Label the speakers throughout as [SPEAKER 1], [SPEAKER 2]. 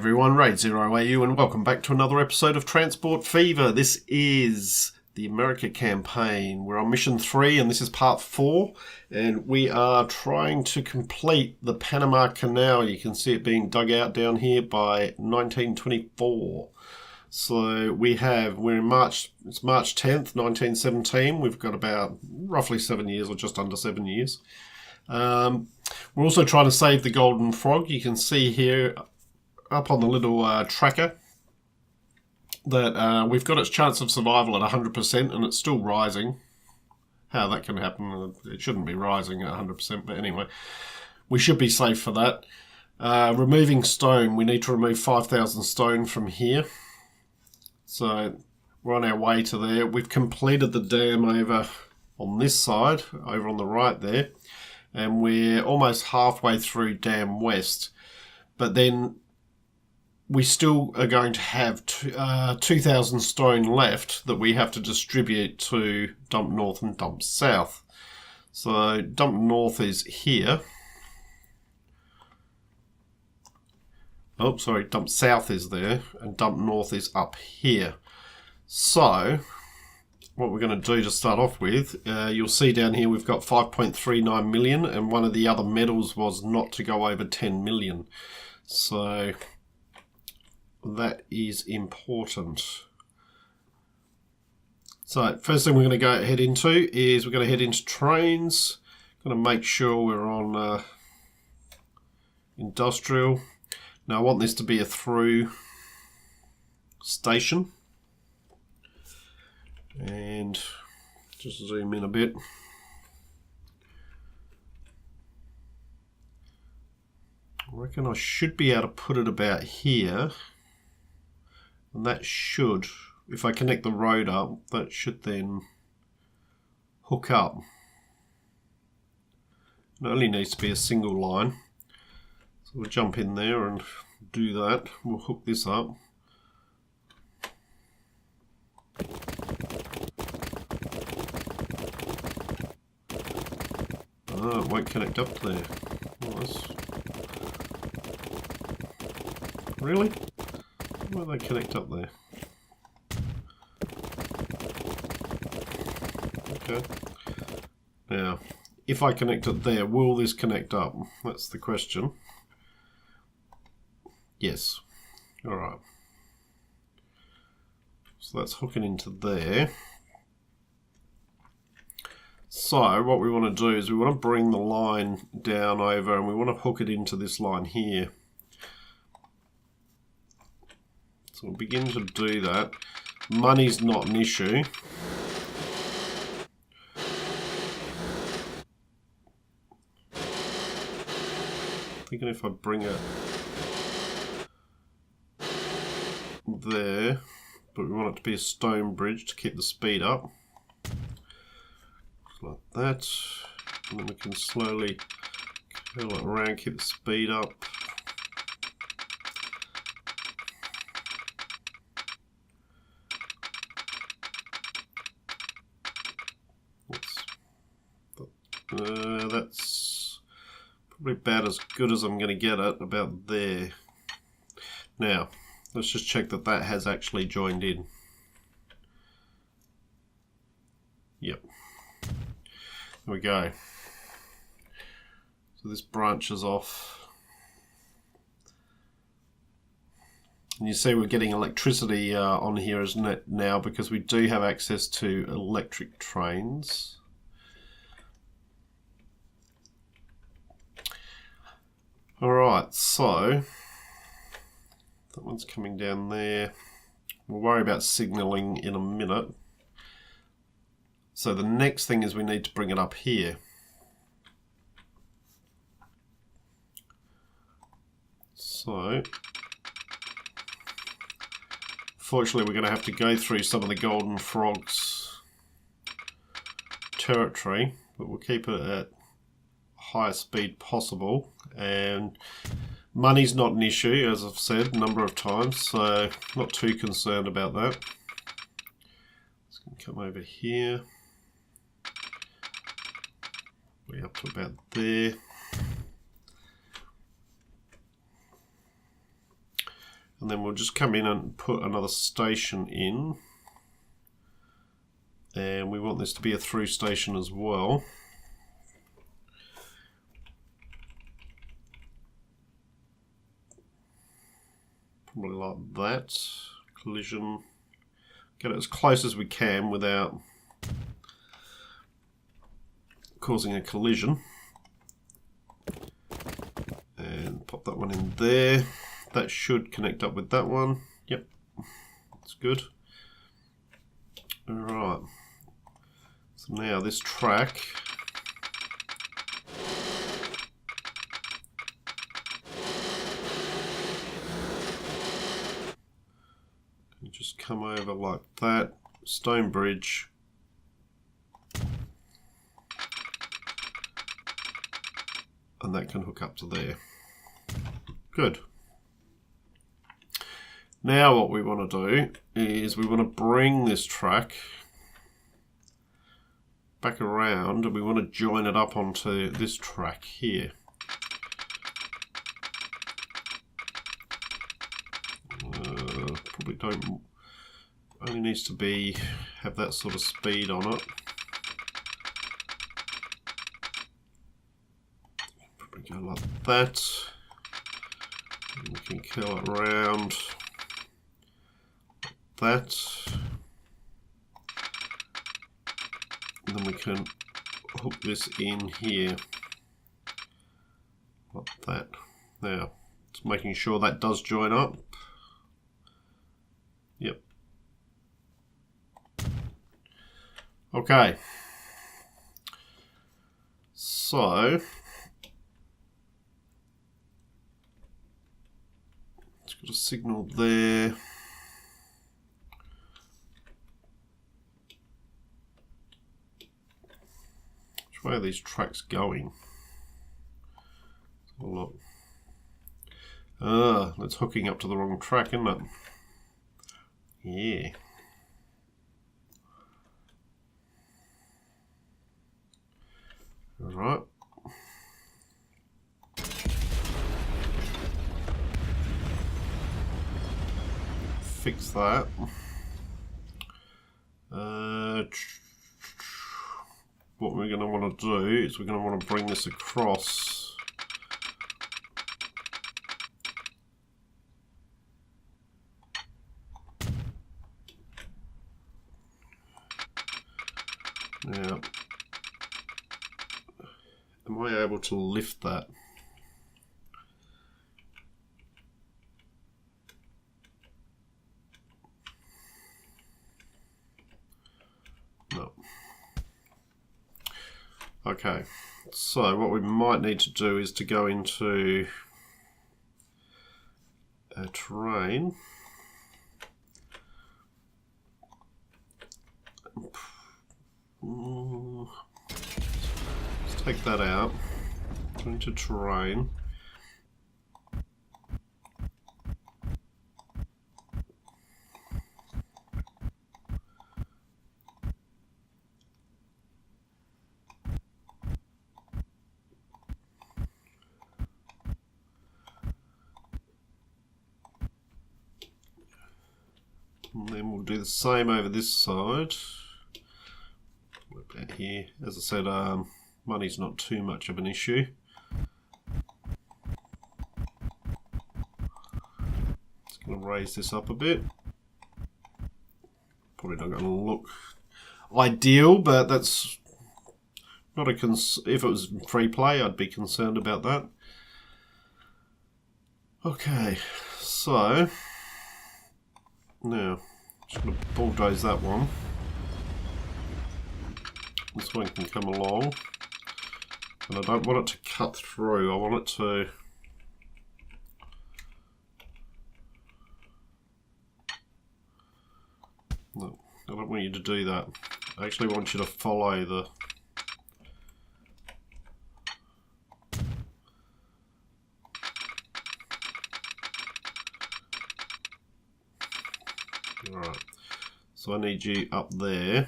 [SPEAKER 1] everyone, Raid Zero AU, and welcome back to another episode of Transport Fever. This is the America campaign. We're on mission 3 and this is part 4, and we are trying to complete the Panama Canal. You can see it being dug out down here by 1924. So we're in March, it's March 10th, 1917. We've got about roughly 7 years, or just under 7 years. We're also trying to save the golden frog. You can see here up on the little tracker that we've got its chance of survival at 100% and it's still rising. How that can happen, it shouldn't be rising at 100%, but anyway, we should be safe for that. Removing stone, we need to remove 5,000 stone from here. So we're on our way to there. We've completed the dam over on this side, over on the right there, and we're almost halfway through Dam West. But then we still are going to have 2,000 stone left that we have to distribute to Dump North and Dump South. So Dump North is here. Oh, sorry, Dump South is there, and Dump North is up here. So what we're going to do to start off with, you'll see down here we've got 5.39 million, and one of the other medals was not to go over 10 million. So that is important. So first thing we're going to go head into is we're going to head into trains. Going to make sure we're on industrial. Now I want this to be a through station. And just zoom in a bit. I reckon I should be able to put it about here. And that should, if I connect the road up, that should then hook up. It only needs to be a single line. So we'll jump in there and do that. We'll hook this up. Oh, it won't connect up there. Nice. Really? Why do they connect up there? Okay. Now, if I connect it there, will this connect up? That's the question. Yes. Alright. So that's hooking into there. So what we want to do is we want to bring the line down over and we want to hook it into this line here. So we'll begin to do that. Money's not an issue. Thinking if I bring it there, but we want it to be a stone bridge to keep the speed up. Like that, and then we can slowly curl it around, keep the speed up. That's probably about as good as I'm going to get it, about there. Now, let's just check that that has actually joined in. Yep. There we go. So this branches off. And you see we're getting electricity on here, isn't it, now, because we do have access to electric trains. Alright, so that one's coming down there. We'll worry about signalling in a minute. So the next thing is we need to bring it up here. So, fortunately we're going to have to go through some of the golden frogs territory, but we'll keep it at highest speed possible. And money's not an issue, as I've said a number of times, so not too concerned about that. It's going to come over here. We're up to about there. And then we'll just come in and put another station in. And we want this to be a through station as well. Probably like that. Collision. Get it as close as we can without causing a collision. And pop that one in there. That should connect up with that one. Yep, that's good. Alright. So now this track can just come over like that. Stone bridge. And that can hook up to there. Good. Now what we want to do is we want to bring this track back around and we want to join it up onto this track here. Probably don't, only needs to be, have that sort of speed on it. Probably go like that. And we can curl it around. That, and then we can hook this in here like that. Now, it's making sure that does join up. Yep. Okay. So, it's got a signal there. Where are these tracks going? Let's have a look. Ah, that's hooking up to the wrong track, isn't it? Yeah. Alright. Fix that. What we're going to want to do is we're going to want to bring this across. Now, am I able to lift that? No. Okay, so what we might need to do is to go into a terrain. Let's take that out. Go into terrain. And then we'll do the same over this side. About here. As I said, money's not too much of an issue. Just going to raise this up a bit. Probably not going to look ideal, but that's not a if it was free play, I'd be concerned about that. Okay, so now just going to bulldoze that one. This one can come along, and I don't want it to cut through. I want it to no, I don't want you to do that. I actually want you to follow the Alright, so I need you up there,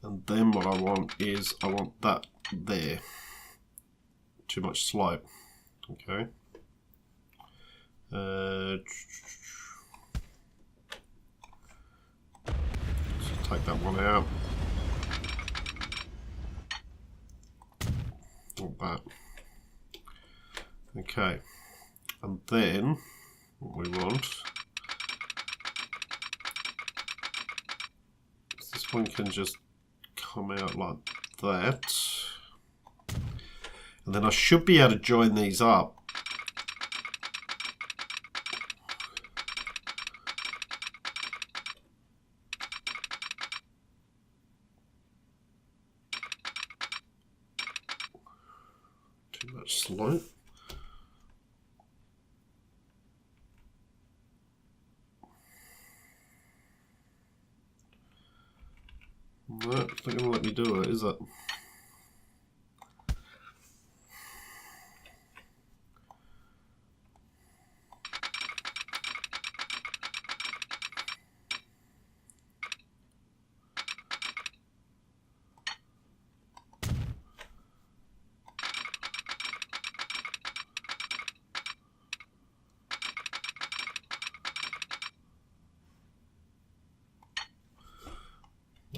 [SPEAKER 1] and then what I want is I want that there. Too much slope. Okay. So take that one out. Not that. Okay, and then what we want is this one can just come out like that, and then I should be able to join these up. Too much slope. No, it's not going to let me do it, is it?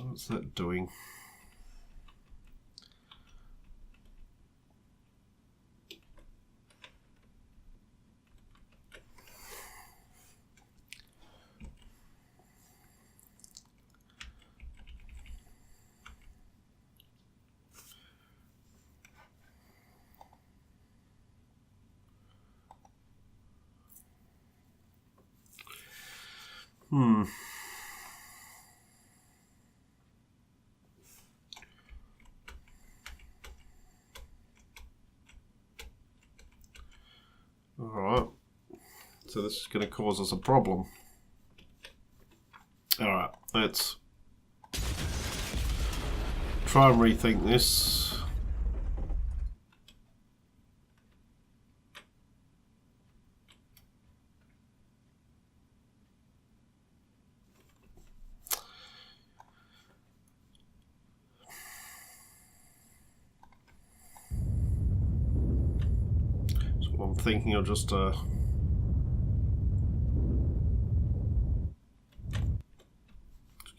[SPEAKER 1] What's that doing? Alright, so this is going to cause us a problem. Alright, let's try and rethink this. So I'm thinking I'll just get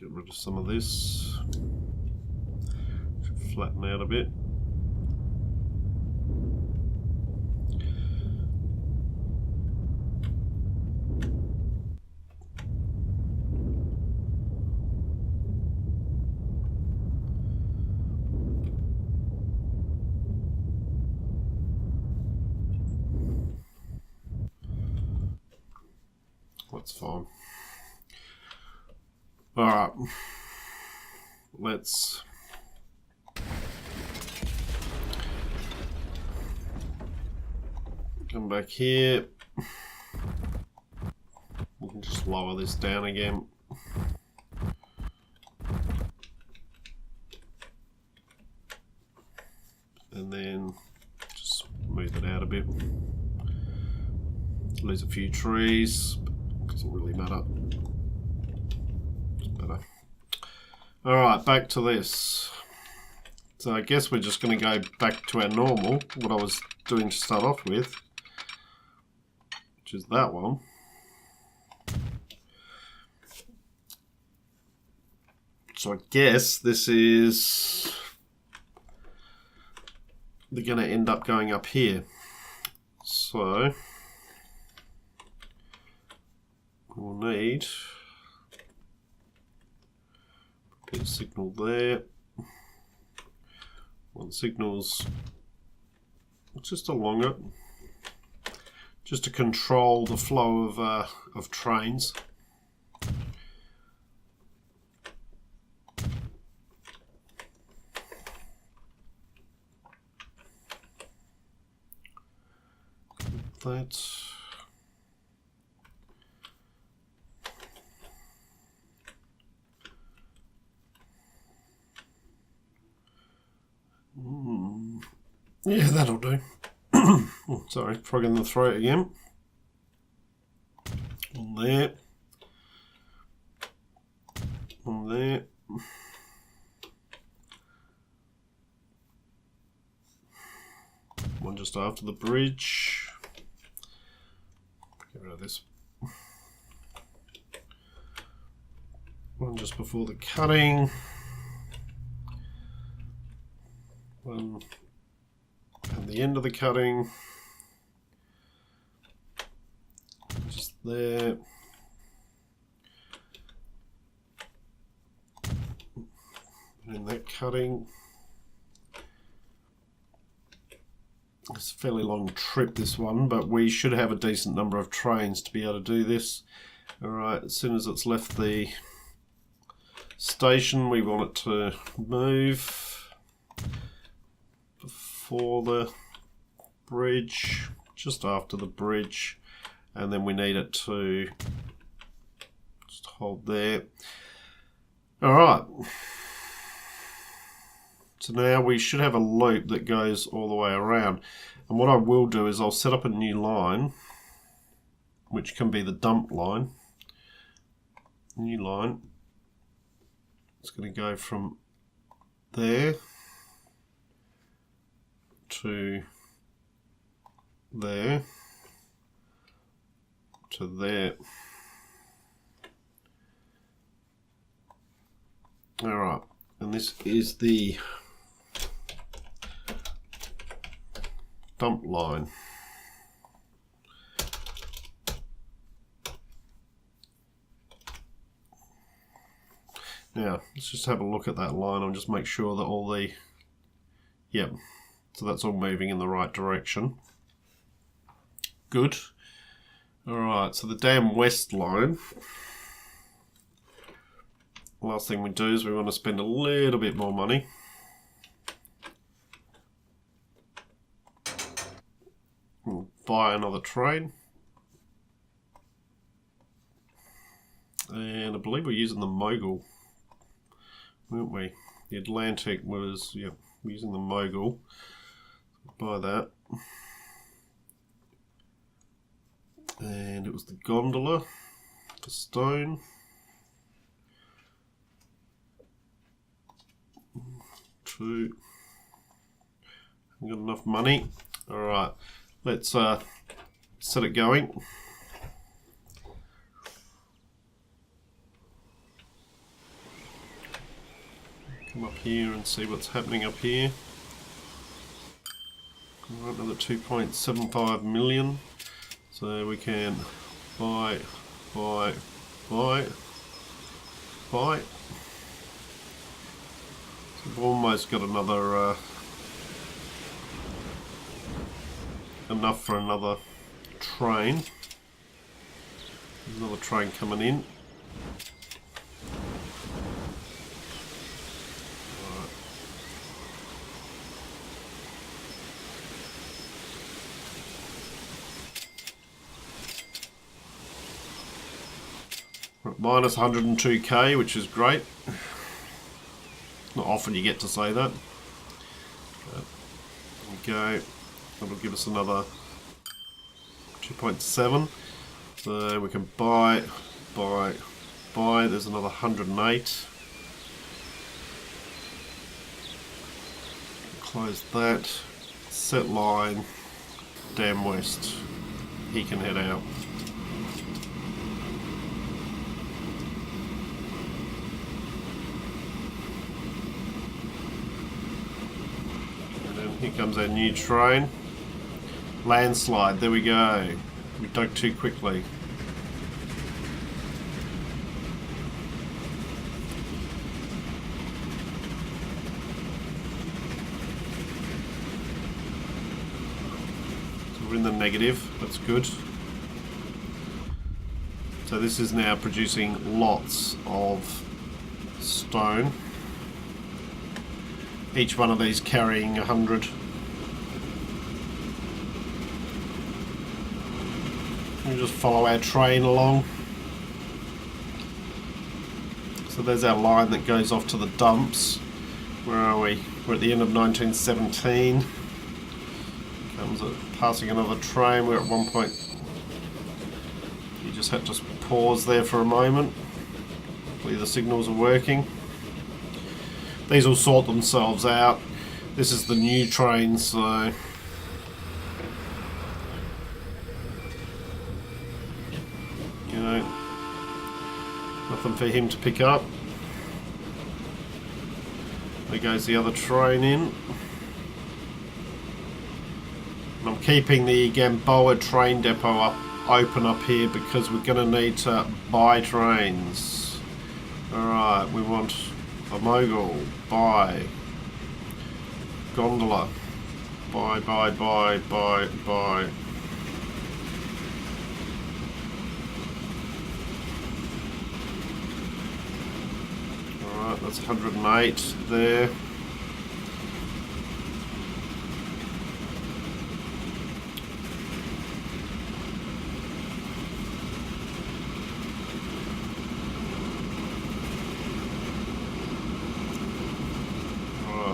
[SPEAKER 1] rid of some of this. Should flatten out a bit. That's fine. Alright, let's come back here. We can just lower this down again. And then just smooth it out a bit. Lose a few trees. Doesn't really matter. It's better. Alright, back to this. So I guess we're just going to go back to our normal, what I was doing to start off with, which is that one. So I guess this is, they're going to end up going up here. So we'll need a signal there. One signal's just along it, just to control the flow of trains. That. Yeah, that'll do. Oh, sorry, frog in the throat again. One there. One there. One just after the bridge. Get rid of this one just before the cutting. One at the end of the cutting. Just there. And that cutting. It's a fairly long trip, this one, but we should have a decent number of trains to be able to do this. Alright, as soon as it's left the station, we want it to move before the bridge, just after the bridge, and then we need it to just hold there. Alright. So now we should have a loop that goes all the way around. And what I will do is I'll set up a new line, which can be the dump line. New line. It's going to go from there to there to there. Alright, and this is the dump line. Now, let's just have a look at that line and just make sure that all the, yep, so that's all moving in the right direction. Good. Alright, so the dam west line, last thing we do is we want to spend a little bit more money. We'll buy another train. And I believe we're using the Mogul, weren't we? The Atlantic was, yep, using the Mogul. Buy that. And it was the gondola for stone. Two. Got enough money. Alright, let's set it going. Come up here and see what's happening up here. Right, another 2.75 million. So we can buy. So we've almost got another enough for another train. There's another train coming in. Minus 102k, which is great. Not often you get to say that. But there we go. That'll give us another 2.7. So we can buy. There's another 108. Close that. Set line. Dam west. He can head out. Here comes our new train. Landslide, there we go. We dug too quickly. So we're in the negative, that's good. So this is now producing lots of stone. Each one of these carrying 100. We'll just follow our train along. So there's our line that goes off to the dumps. Where are we? We're at the end of 1917. Comes passing another train. We're at one point. You just had to pause there for a moment. Hopefully the signals are working. These will sort themselves out. This is the new train, so Nothing for him to pick up. There goes the other train in. And I'm keeping the Gamboa train depot open up here because we're going to need to buy trains. Alright, we want a mogul, buy, gondola, buy. Alright, that's 108 there.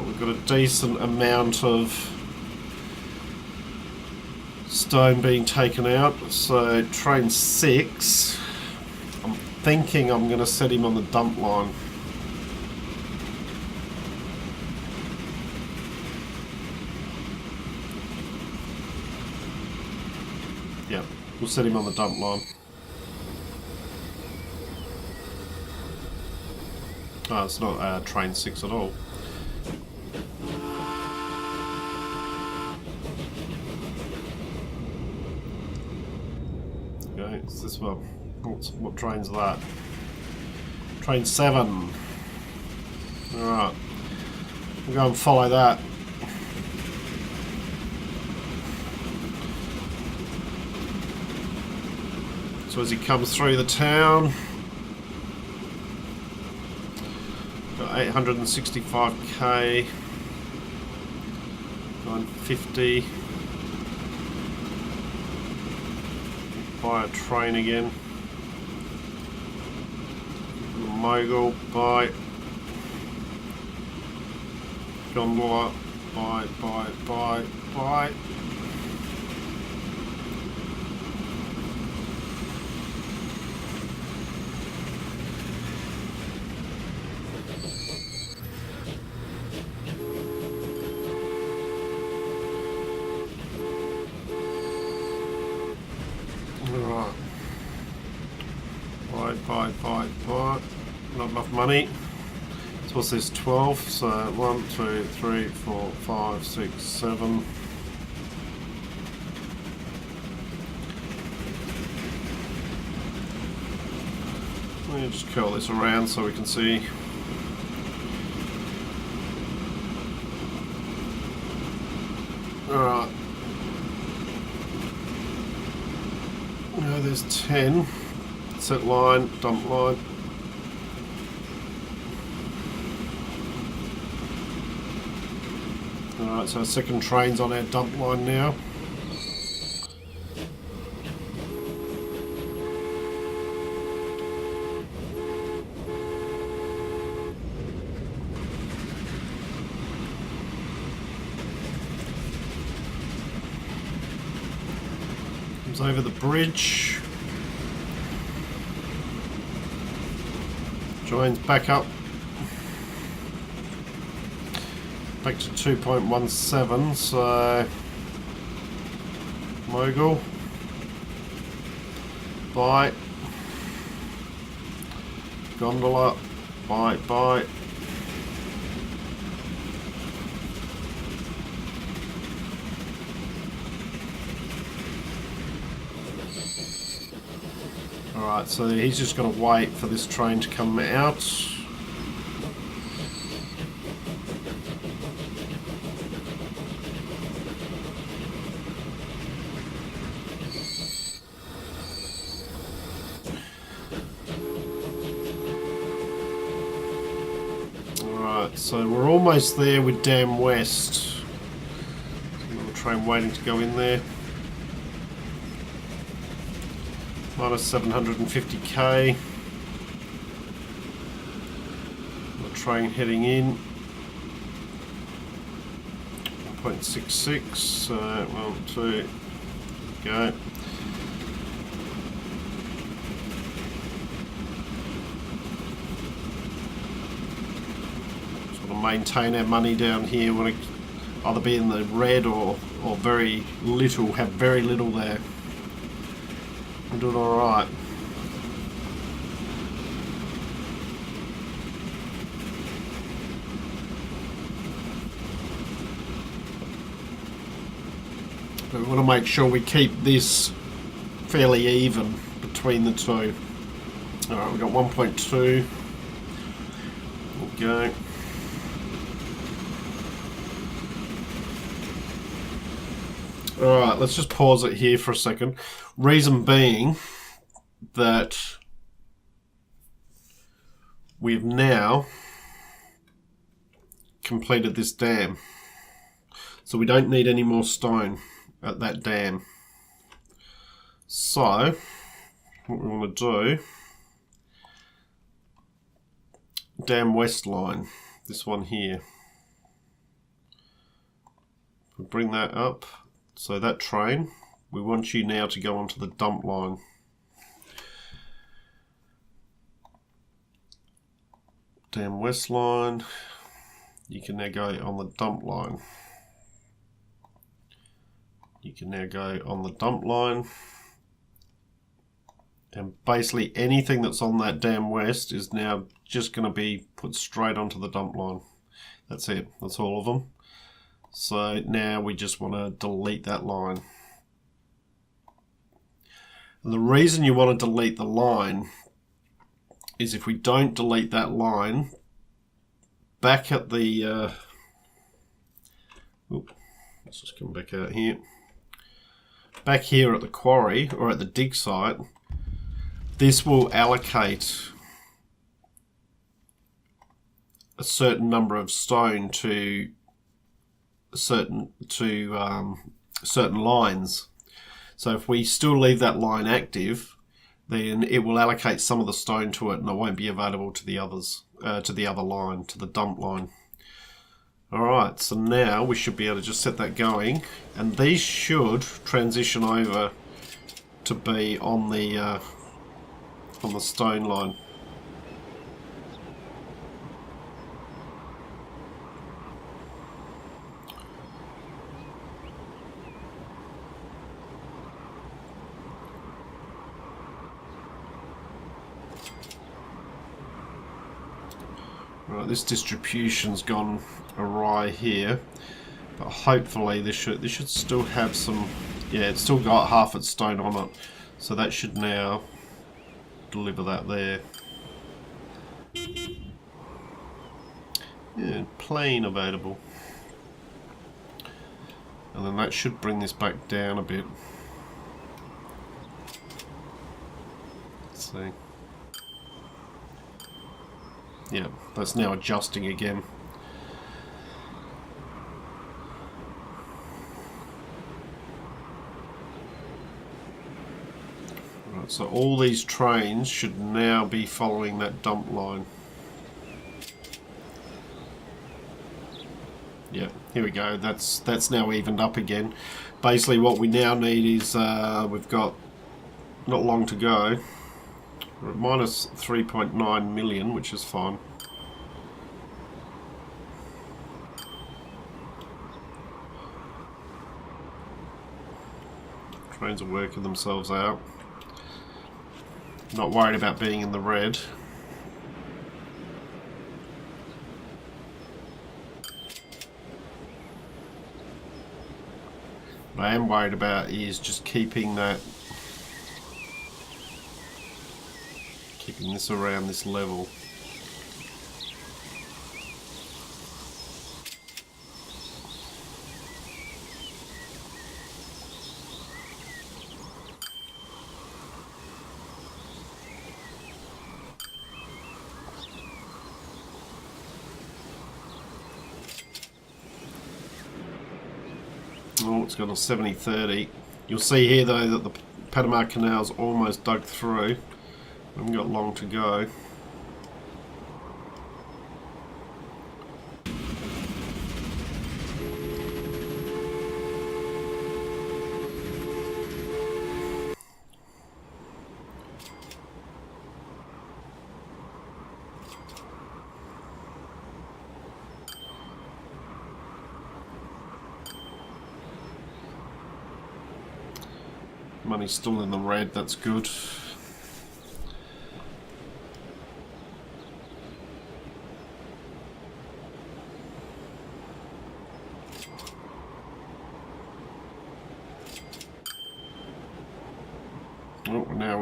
[SPEAKER 1] We've got a decent amount of stone being taken out. So train 6, I'm thinking I'm going to set him on the dump line. Yeah, we'll set him on the dump line. Oh, it's not train 6 at all. Okay, it's this one. What train's that? Train 7. Alright. We'll go and follow that. So as he comes through the town, got 865k, 950. Buy a train again. Mogul, buy. Gondola, buy. Buy. Not enough money. So what's this, 12? So 1, 2, 3, 4, 5, 6, 7. Let me just curl this around so we can see. Alright. Now there's 10. Set line, dump line. Alright, so our second train's on our dump line now. Comes over the bridge. Joins back up. Back to 2.17, so mogul, buy, gondola, buy. Alright, so he's just got to wait for this train to come out. Alright, so we're almost there with Dam West. Another train waiting to go in there. Minus 750k. The train heading in. 1.66. So 1, 2, go. Sort of maintain our money down here. Want to either be in the red or very little. Have very little there. I'm doing alright. So we want to make sure we keep this fairly even between the two. Alright, we've got 1.2. There we go. Alright, let's just pause it here for a second. Reason being that we've now completed this dam. So we don't need any more stone at that dam. So what we want to do, dam west line, this one here. We'll bring that up. So that train, we want you now to go onto the dump line. Dam west line, you can now go on the dump line. You can now go on the dump line. And basically anything that's on that dam west is now just going to be put straight onto the dump line. That's it, that's all of them. So now we just want to delete that line. And the reason you want to delete the line is if we don't delete that line, back at the let's just come back out here. Back here at the quarry or at the dig site, this will allocate a certain number of stone to certain lines. So if we still leave that line active, then it will allocate some of the stone to it, and it won't be available to the others, to the other line, to the dump line. Alright, so now we should be able to just set that going, and these should transition over to be on the stone line. Right, this distribution's gone awry here, but hopefully this should still have some. Yeah, it's still got half its stone on it, so that should now deliver that there. Yeah, plain available, and then that should bring this back down a bit. Let's see. Yeah, that's now adjusting again. Right, so all these trains should now be following that dump line. Yeah, here we go. That's now evened up again. Basically what we now need is we've got not long to go. We're at minus 3.9 million, which is fine. Trains are working themselves out. Not worried about being in the red. What I am worried about is just keeping this around this level. Oh, it's got a 70-30. You'll see here though that the Panama Canal's almost dug through. We haven't got long to go. Money's still in the red, that's good.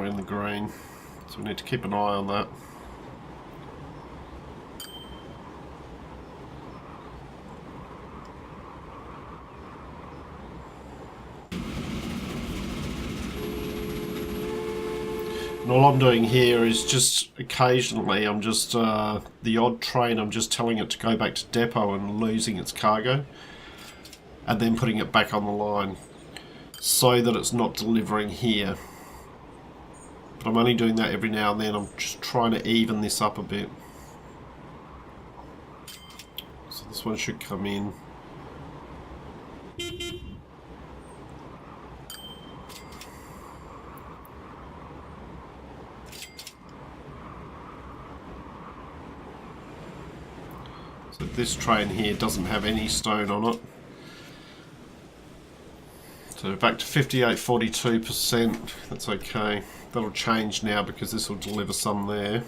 [SPEAKER 1] we're in the green. So we need to keep an eye on that. And all I'm doing here is just occasionally, I'm just, the odd train, I'm just telling it to go back to depot and losing its cargo. And then putting it back on the line. So that it's not delivering here. But I'm only doing that every now and then. I'm just trying to even this up a bit. So this one should come in. So this train here doesn't have any stone on it. So back to 58.42%. That's okay. That'll change now because this will deliver some there.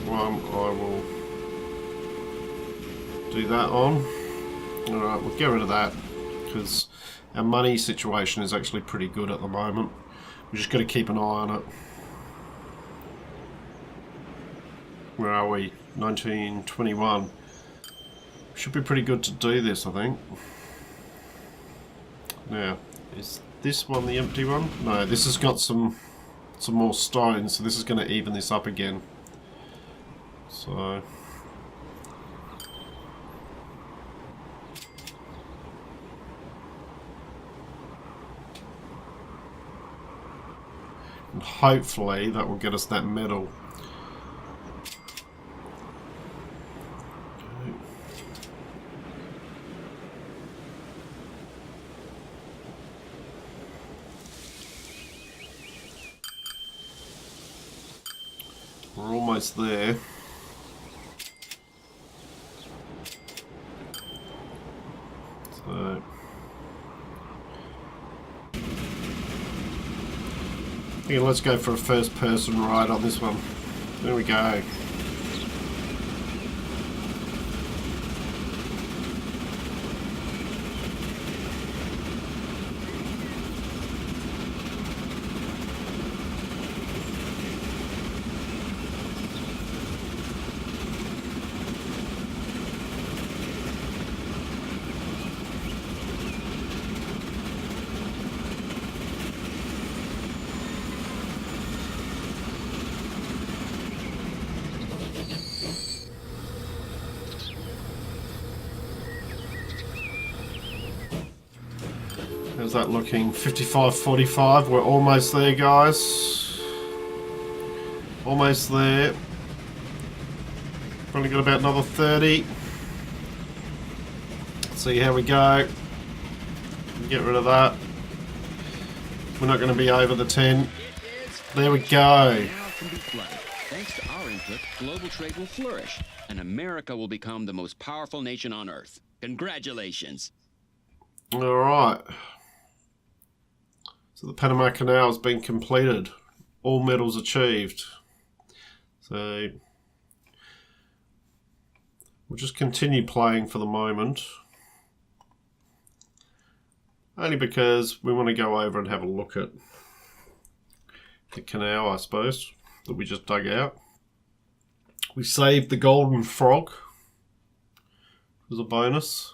[SPEAKER 1] One I will do that on. Alright, we'll get rid of that because our money situation is actually pretty good at the moment. We've just got to keep an eye on it. Where are we? 1921. Should be pretty good to do this, I think. Now, is this one the empty one? No, this has got some more stones, so this is going to even this up again. So... and hopefully that will get us that medal. We're almost there. So yeah, let's go for a first person ride on this one. There we go. How's that looking? 55.45. We're almost there, guys. Almost there. Probably got about another 30. Let's see how we go. Get rid of that. We're not going to be over the 10. There we go.
[SPEAKER 2] Thanks to our input, global trade will flourish, and America will become the most powerful nation on Earth. Congratulations.
[SPEAKER 1] All right. So the Panama Canal has been completed. All medals achieved. So we'll just continue playing for the moment. Only because we want to go over and have a look at the canal, I suppose, that we just dug out. We saved the golden frog as a bonus.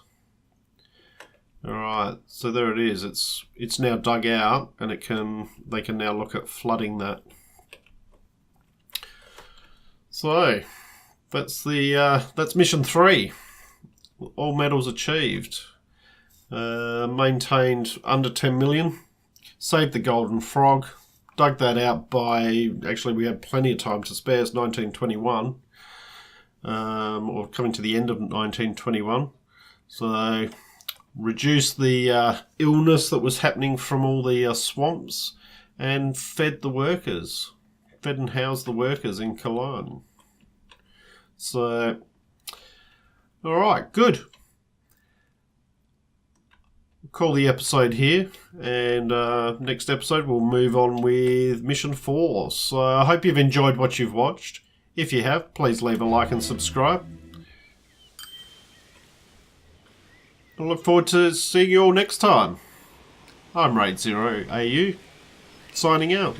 [SPEAKER 1] Alright, so there it is. It's now dug out, and they can now look at flooding that. So that's that's mission 3. All medals achieved. Maintained under 10 million. Saved the golden frog. Dug that out by, actually we had plenty of time to spare. It's 1921. Or coming to the end of 1921. So reduced the illness that was happening from all the swamps and fed the workers. Fed and housed the workers in Cologne. So, alright, good. We'll call the episode here, and next episode we'll move on with Mission 4. So I hope you've enjoyed what you've watched. If you have, please leave a like and subscribe. I look forward to seeing you all next time. I'm Raid Zero AU, signing out.